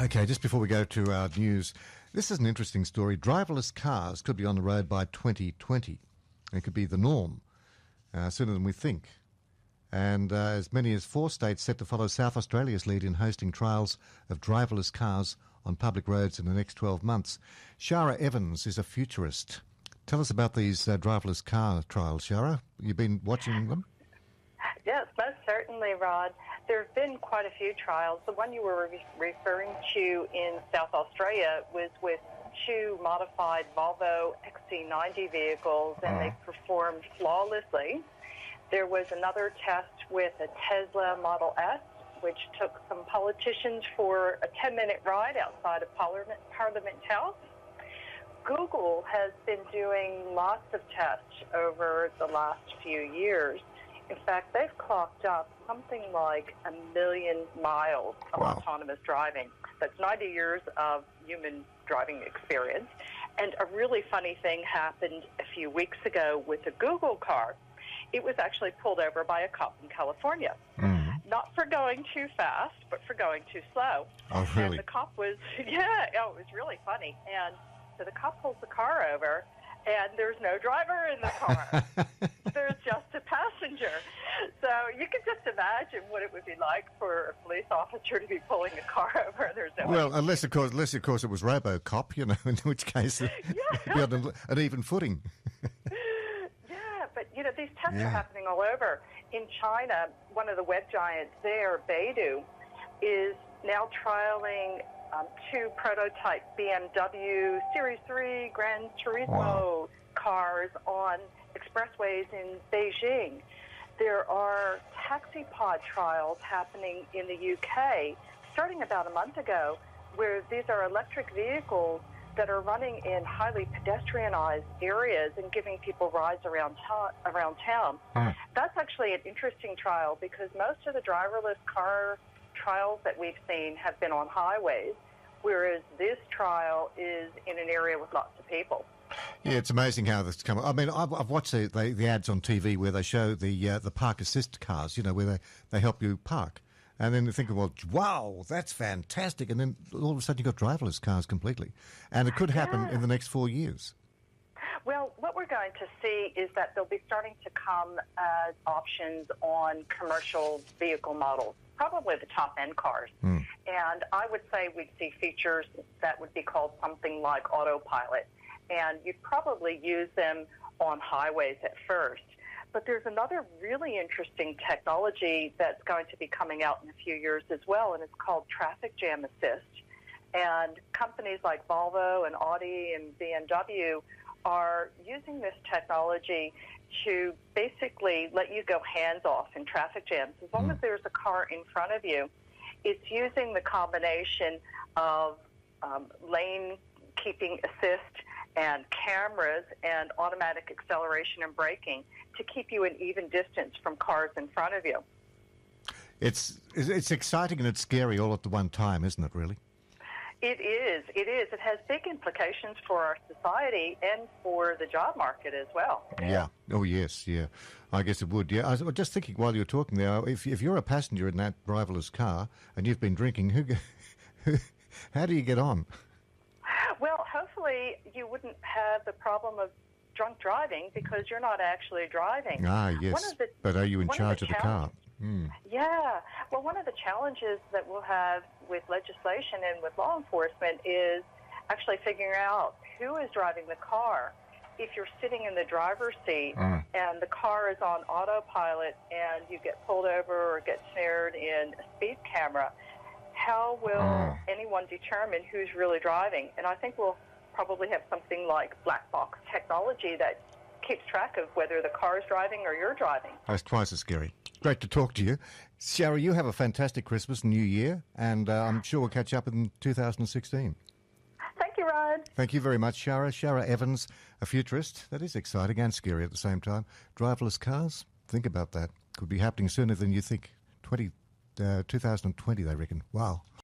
Okay, just before we go to our news, this is an interesting story. Driverless cars could be on the road by 2020. It could be the norm sooner than we think. And as many as 4 states set to follow South Australia's lead in hosting trials of driverless cars on public roads in the next 12 months. Shara Evans is a futurist. Tell us about these driverless car trials, Shara. You've been watching them? Yes, most certainly, Rod. There have been quite a few trials. The one you were referring to in South Australia was with 2 modified Volvo XC90 vehicles, and they performed flawlessly. There was another test with a Tesla Model S, which took some politicians for a 10-minute ride outside of Parliament House. Google has been doing lots of tests over the last few years. In fact, they've clocked up something like 1 million miles of autonomous driving. That's 90 years of human driving experience. And a really funny thing happened a few weeks ago with a Google car. It was actually pulled over by a cop in California. Not for going too fast, but for going too slow. Oh, really? And the cop was, it was really funny. And so the cop pulls the car over, and there's no driver in the car. There's just a passenger. So you can just imagine what it would be like for a police officer to be pulling a car over and there's no Well, unless of course it was RoboCop, in which case it'd be on an even footing. But, these tests are happening all over. In China, one of the web giants there, Baidu, is now trialing 2 prototype BMW Series 3 Gran Turismo cars on expressways in Beijing. There are taxi pod trials happening in the UK starting about a month ago, where these are electric vehicles that are running in highly pedestrianized areas and giving people rides around town. That's actually an interesting trial because most of the driverless car trials that we've seen have been on highways, whereas this trial is in an area with lots of people. Yeah, it's amazing how this come. I mean, I've watched the ads on TV where they show the park assist cars, where they help you park. And then you think, well, wow, that's fantastic. And then all of a sudden you've got driverless cars completely. And it could happen in the next 4 years. Well, what we're going to see is that they'll be starting to come as options on commercial vehicle models, probably the top-end cars. And I would say we'd see features that would be called something like autopilot. And you'd probably use them on highways at first. But there's another really interesting technology that's going to be coming out in a few years as well, and it's called traffic jam assist. And companies like Volvo and Audi and BMW are using this technology to basically let you go hands-off in traffic jams. As long as there's a car in front of you, it's using the combination of lane-keeping assist and cameras and automatic acceleration and braking to keep you in even distance from cars in front of you. It's exciting and it's scary all at the one time, isn't it, really? It is. It has big implications for our society and for the job market as well. Yeah. Oh, yes, yeah. I guess it would, yeah. I was just thinking while you were talking there, if you're a passenger in that driverless car and you've been drinking, how do you get on? Well, hopefully you wouldn't have the problem of drunk driving because you're not actually driving. Ah, yes. But are you in charge of the car? Yeah. Well, one of the challenges that we'll have with legislation and with law enforcement is actually figuring out who is driving the car. If you're sitting in the driver's seat and the car is on autopilot and you get pulled over or get snared in a speed camera, how will anyone determine who's really driving? And I think we'll probably have something like black box technology that keeps track of whether the car is driving or you're driving. That's twice as scary. Great to talk to you. Shara, you have a fantastic Christmas and New Year, and I'm sure we'll catch up in 2016. Thank you, Rod. Thank you very much, Shara. Shara Evans, a futurist. That is exciting and scary at the same time. Driverless cars, think about that. Could be happening sooner than you think. 2020, they reckon. Wow.